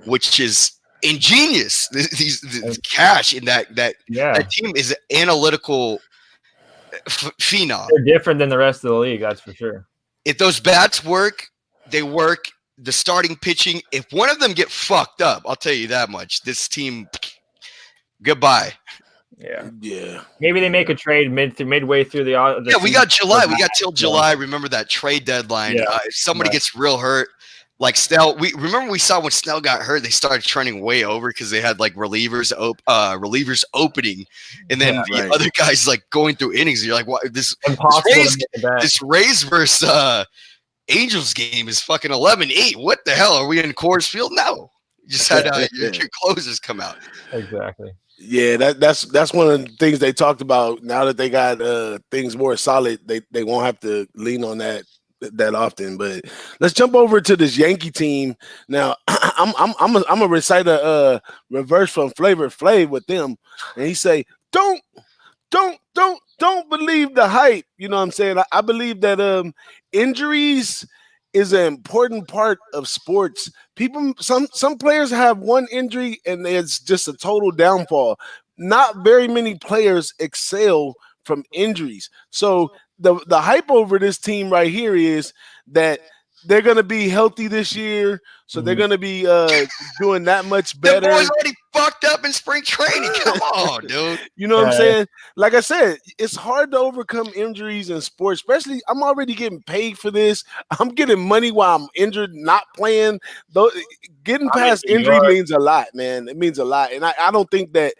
which is ingenious. The cash in that team is an analytical phenom. They're different than the rest of the league, that's for sure. If those bats work, they work. The starting pitching, if one of them get fucked up, I'll tell you that much. This team, goodbye. Yeah. Maybe they make a trade midway through the we got July. We got till July. Remember that trade dedeadline. Yeah. If somebody gets real hurt, like Snell, we saw when Snell got hurt, they started trending way over because they had like relievers opening, and then the other guys like going through innings. You're like, what? This Rays versus Angels game is fucking 11-8. What the hell? Are we in Coors Field? No. You just had your closers come out. Exactly. Yeah, that's one of the things they talked about. Now that they got things more solid, they won't have to lean on that often. But let's jump over to this Yankee team now. I'm gonna recite a reverse from Flavor Flav with them, and he say, don't don't believe the hype. You know what I'm saying? I believe that injuries is an important part of sports. People, some players have one injury and it's just a total downfall. Not very many players excel from injuries. So the hype over this team right here is that they're going to be healthy this year, so they're going to be doing that much better. The boys already fucked up in spring training. Come on, dude. You know what I'm saying? Like I said, it's hard to overcome injuries in sports, especially I'm already getting paid for this. I'm getting money while I'm injured, not playing. Though getting past injury means a lot, man. It means a lot. And I don't think that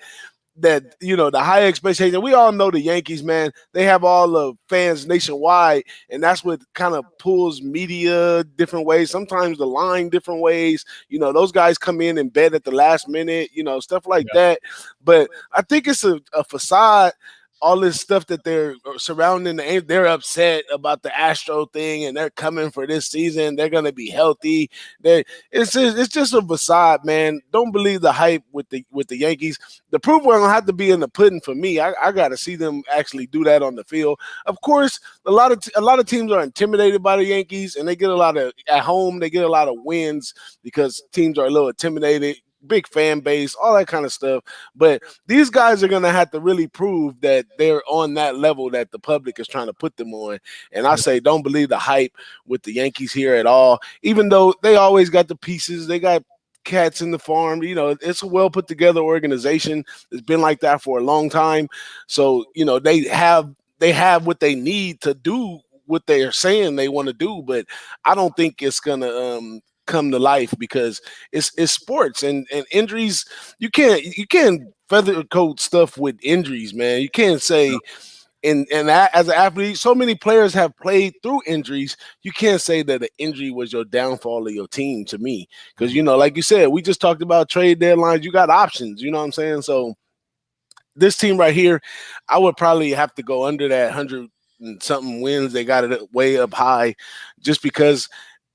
you know the high expectation. We all know the Yankees, man. They have all the fans nationwide, and that's what kind of pulls media different ways. Sometimes the line different ways. You know, those guys come in and bet at the last minute. You know, stuff like that. But I think it's a facade. All this stuff that they're surrounding, they're upset about the Astro thing, and they're coming for this season. They're going to be healthy. It's just a facade, man. Don't believe the hype with the Yankees. The proof will have to be in the pudding for me. I got to see them actually do that on the field. Of course, a lot of teams are intimidated by the Yankees, and they get a lot of at home. They get a lot of wins because teams are a little intimidated. Big fan base, all that kind of stuff. But these guys are going to have to really prove that they're on that level that the public is trying to put them on. And I say, don't believe the hype with the Yankees here at all, even though they always got the pieces. They got cats in the farm. You know, it's a well put together organization. It's been like that for a long time. So, you know, they have what they need to do what they are saying they want to do. But I don't think it's going to come to life because it's sports and injuries. You can't feather coat stuff with injuries, man. You can't say and as an athlete, so many players have played through injuries. You can't say that an injury was your downfall of your team to me. Because, you know, like you said, we just talked about trade deadlines. You got options, you know what I'm saying? So this team right here, I would probably have to go under that 100 and something wins. They got it way up high just because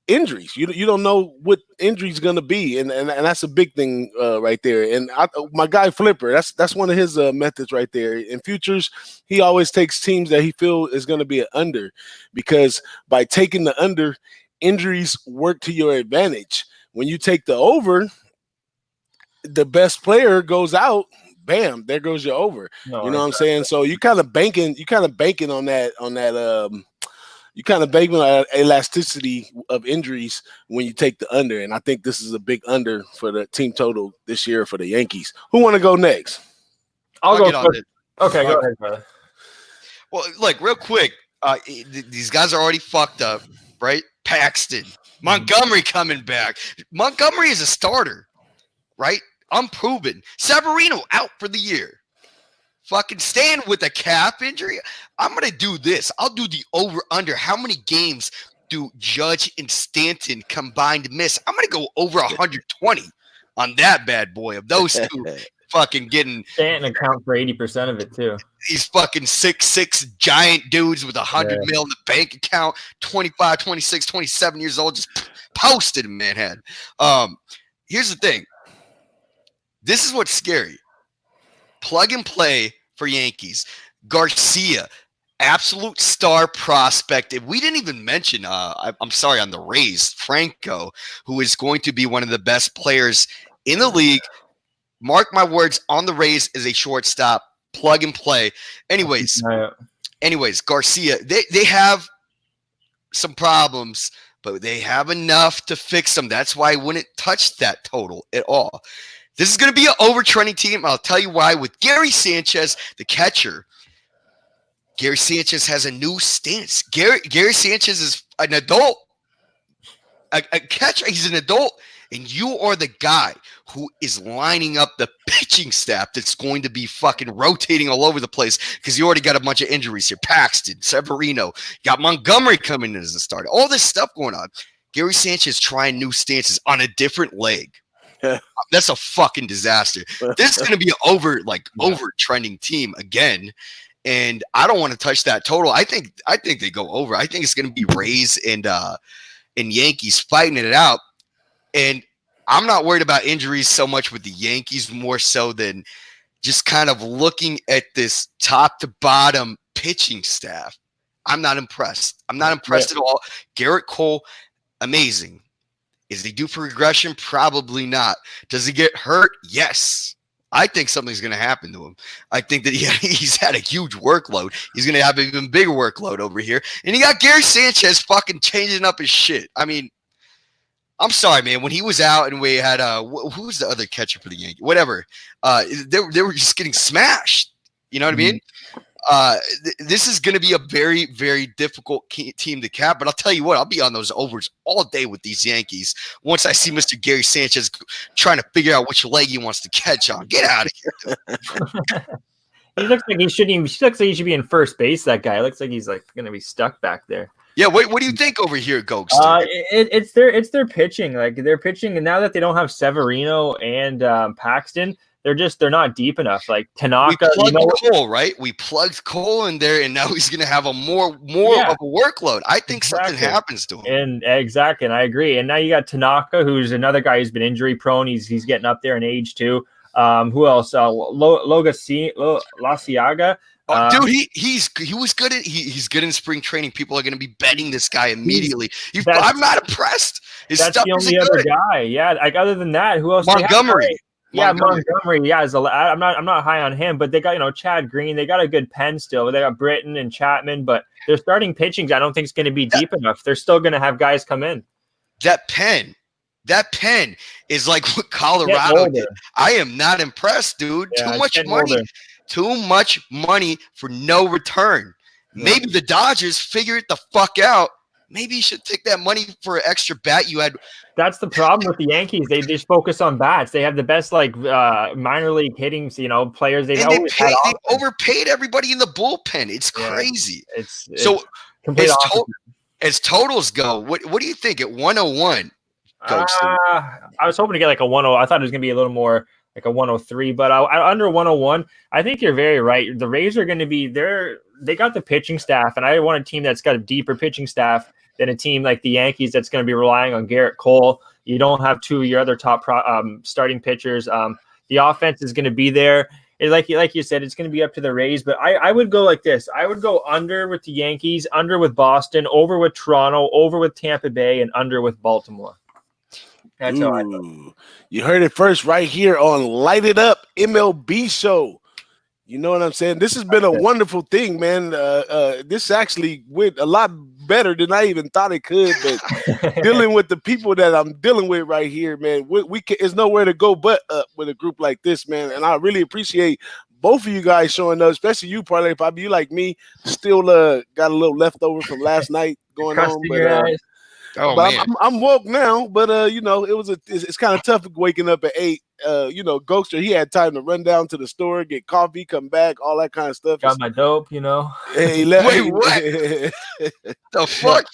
injuries. You don't know what injury's going to be, and that's a big thing right there. And my guy Flipper, that's one of his methods right there. In futures, he always takes teams that he feel is going to be an under, because by taking the under, injuries work to your advantage. When you take the over, the best player goes out. Bam, there goes your over. No, you know what I'm saying? So you kind of banking on that. You kind of banking on elasticity of injuries when you take the under, and I think this is a big under for the team total this year for the Yankees. Who want to go next? I'll go first. Okay, go ahead, brother. Well, like real quick, these guys are already fucked up, right? Paxton, Montgomery coming back. Montgomery is a starter, right? Unproven. Severino out for the year. Fucking stand with a calf injury. I'm going to do this. I'll do the over-under. How many games do Judge and Stanton combined miss? I'm going to go over 120 on that bad boy of those two fucking getting. Stanton account for 80% of it, too. These fucking 6'6" giant dudes with $100 million in the bank account, 25, 26, 27 years old, just posted in Manhattan. Here's the thing. This is what's scary. Plug and play for Yankees. Garcia, absolute star prospect. If we didn't even mention, I'm sorry, on the Rays, Franco, who is going to be one of the best players in the league. Mark my words, on the Rays is a shortstop. Plug and play. Anyways, Garcia, they have some problems, but they have enough to fix them. That's why I wouldn't touch that total at all. This is going to be an overtrending team. I'll tell you why. With Gary Sanchez, the catcher, Gary Sanchez has a new stance. Gary Sanchez is an adult, a catcher. He's an adult, and you are the guy who is lining up the pitching staff that's going to be fucking rotating all over the place because you already got a bunch of injuries here. Paxton, Severino, got Montgomery coming in as a starter. All this stuff going on. Gary Sanchez trying new stances on a different leg. That's a fucking disaster. This is going to be over trending team again, and I don't want to touch that total. I think they go over. I think it's going to be Rays and Yankees fighting it out, and I'm not worried about injuries so much with the Yankees, more so than just kind of looking at this top to bottom pitching staff, I'm not impressed. I'm not impressed at all. Garrett Cole, amazing. Is he due for regression? Probably not. Does he get hurt? Yes. I think something's going to happen to him. I think that he's had a huge workload. He's going to have an even bigger workload over here. And you got Gary Sanchez fucking changing up his shit. I mean, I'm sorry, man. When he was out and we had who was the other catcher for the Yankees? Whatever. They were just getting smashed. You know what I mean? This is going to be a very, very difficult team to cap. But I'll tell you what, I'll be on those overs all day with these Yankees. Once I see Mr. Gary Sanchez trying to figure out which leg he wants to catch on, get out of here. He looks like he shouldn't even. He looks like he should be in first base. That guy looks like he's like going to be stuck back there. Yeah, what do you think over here, Ghost? It's their pitching. Like they're pitching, and now that they don't have Severino and Paxton, they're not deep enough. Like Tanaka, we plugged Cole, right? We plugged Cole in there, and now he's going to have a more of a workload. I think something happens to him. And and I agree. And now you got Tanaka, who's another guy who's been injury prone. He's getting up there in age too. Who else? Lasiaga. Dude, he was good he's good in spring training. People are going to be betting this guy immediately. I'm not impressed. That's the only other guy. Yeah, like other than that, who else? Montgomery. Montgomery. Yeah, I'm not high on him, but they got Chad Green. They got a good pen still. They got Britton and Chapman, but their starting pitching, I don't think is going to be deep enough. They're still going to have guys come in. That pen is like what Colorado did. I am not impressed, dude. Yeah, Too much money for no return. Maybe the Dodgers figure it the fuck out. Maybe you should take that money for an extra bat you had. That's the problem with the Yankees. They just focus on bats. They have the best minor league hitting, players. They overpaid everybody in the bullpen. It's crazy. It's as totals go, what do you think at 101? I was hoping to get like a 1-0. I thought it was going to be a little more like a 103, but under 101, I think you're very right. The Rays are going to be there. They got the pitching staff, and I want a team that's got a deeper pitching staff than a team like the Yankees that's going to be relying on Garrett Cole. You don't have two of your other top starting pitchers. The offense is going to be there. Like you said, it's going to be up to the Rays, but I would go like this. I would go under with the Yankees, under with Boston, over with Toronto, over with Tampa Bay, and under with Baltimore. That's how I go. You heard it first right here on Light It Up MLB Show. You know what I'm saying? This has been a wonderful thing, man. This actually went a lot better than I even thought it could. But dealing with the people that I'm dealing with right here, man, there's nowhere to go but up with a group like this, man. And I really appreciate both of you guys showing up, especially you, Parlay Pop. You like me, still got a little leftover from last night going on. But, I'm woke now, but it's kind of tough waking up at 8. Ghoster, he had time to run down to the store, get coffee, come back, all that kind of stuff. Got my dope, Hey, wait, what? The fuck?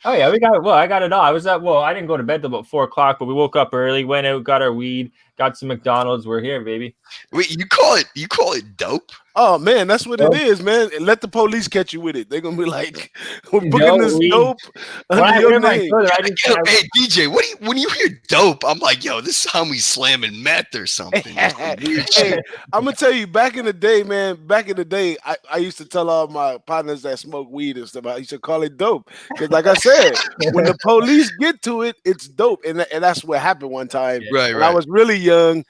Oh yeah, I got it all. I didn't go to bed till about 4 o'clock, but we woke up early, went out, got our weed, got some McDonald's. We're here, baby. Wait, you call it dope? Oh man, that's what it is, man. And let the police catch you with it. They're gonna be like, "We're booking this dope under your name." Hey DJ, when you hear dope, I'm like, "Yo, this homie slamming meth or something." Hey, I'm gonna tell you, back in the day, man. Back in the day, I used to tell all my partners that smoke weed and stuff, I used to call it dope because, like I said, when the police get to it, it's dope, and that's what happened one time. Right. I was really young.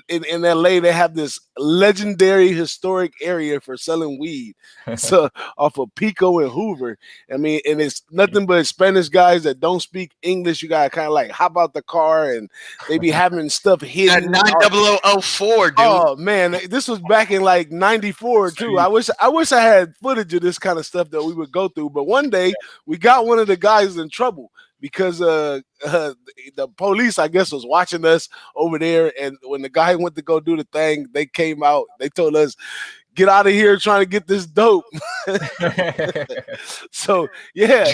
In LA, they have this legendary historic area for selling weed. So off of Pico and Hoover. I mean, and it's nothing but Spanish guys that don't speak English. You gotta kind of like hop out the car and they be having stuff hidden. That 90004, dude. Oh man, this was back in like 94 too. I wish I had footage of this kind of stuff that we would go through. But one day we got one of the guys in trouble because the police, I guess, was watching us over there. And when the guy went to go do the thing, they came out. They told us, "Get out of here trying to get this dope." So, yeah,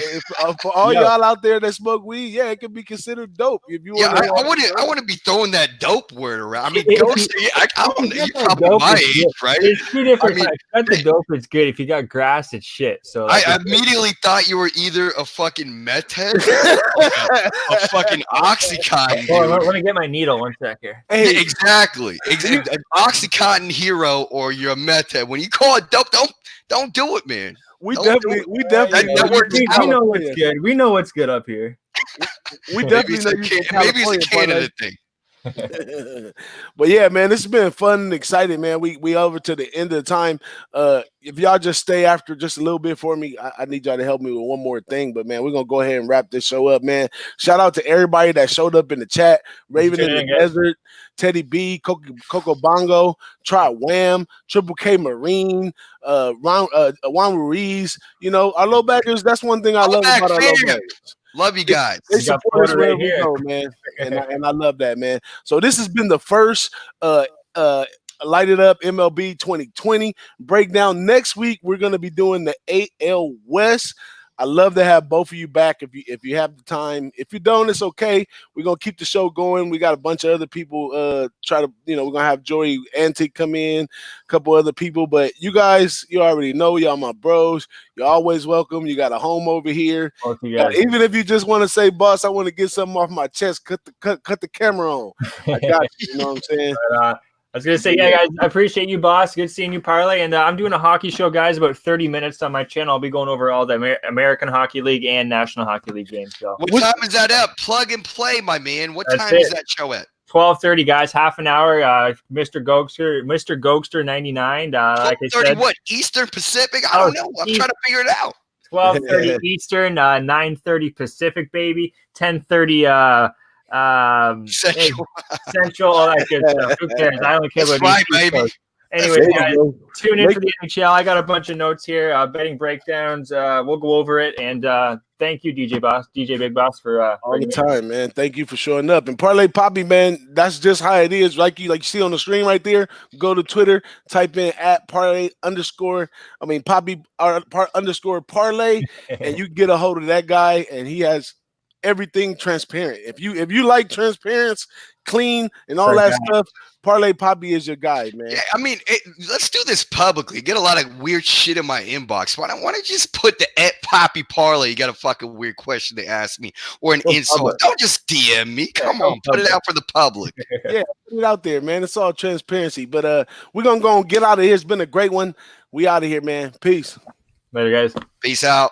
for all y'all out there that smoke weed, it could be considered dope. If you I want to be throwing that dope word around. I mean, I don't know. You're probably my age, right? It's two different types. The dope is good. If you got grass, it's shit. So I immediately thought you were either a fucking meth head or a fucking Oxycontin. Let me get my needle 1 sec here. Hey, exactly. An Oxycontin hero, or you're a meth content. When you call it dope, don't do it, man. We Don't definitely That works we out. know what's good. We know what's good up here. We definitely know you from Maybe it's a California, Canada thing. But yeah, man, this has been fun and exciting, man. We over to the end of the time. If y'all just stay after just a little bit for me, I need y'all to help me with one more thing. But man, we're gonna go ahead and wrap this show up, man. Shout out to everybody that showed up in the chat: Raven in the Desert, Teddy B, Coco Bongo, Trot Wham, Triple K Marine, Juan Ruiz. You know, our low backers. That's one thing I love about our low backers. Love you guys. They support us wherever we go, man. And I love that, man. So this has been the first Light It Up MLB 2020 breakdown. Next week, we're going to be doing the AL West. I love to have both of you back if you have the time. If you don't, it's okay. We're going to keep the show going. We got a bunch of other people we're going to have Joey Antic come in, a couple other people. But you guys, you already know, y'all my bros. You're always welcome. You got a home over here. Even if you just want to say, boss, I want to get something off my chest, cut the camera on. I got you. You know what I'm saying? I was going to say, yeah, guys, I appreciate you, boss. Good seeing you, Parlay. And I'm doing a hockey show, guys, about 30 minutes on my channel. I'll be going over all the American Hockey League and National Hockey League games. So. What time is that up? Plug and play, my man. What time is that show at? 12:30, guys. Half an hour. Mr. Gokster 99. Like I said, what? Eastern Pacific? I don't know. I'm trying to figure it out. 12:30 Eastern, 9:30 Pacific, baby. 10:30 Central, all that good stuff. Who cares? I don't care about baby. Anyway, guys, tune in for the NHL. I got a bunch of notes here, betting breakdowns. We'll go over it. And thank you, DJ Bigboss, for all the time, man. Thank you for showing up. And Parlay Poppy, man, that's just how it is. Like you see on the screen right there. Go to Twitter, type in @Parlay_ Poppy _ Parlay, and you get a hold of that guy, and he has everything transparent. If you like transparency, clean, and all that stuff, Parlay Poppy is your guy, man. Yeah, let's do this publicly. Get a lot of weird shit in my inbox. Why don't you just put the @Poppy Parlay? You got a fucking weird question to ask me or an insult. Public. Don't just DM me. Come on, put it out for the public. Yeah, put it out there, man. It's all transparency. But we're gonna go and get out of here. It's been a great one. We out of here, man. Peace. Later, guys. Peace out.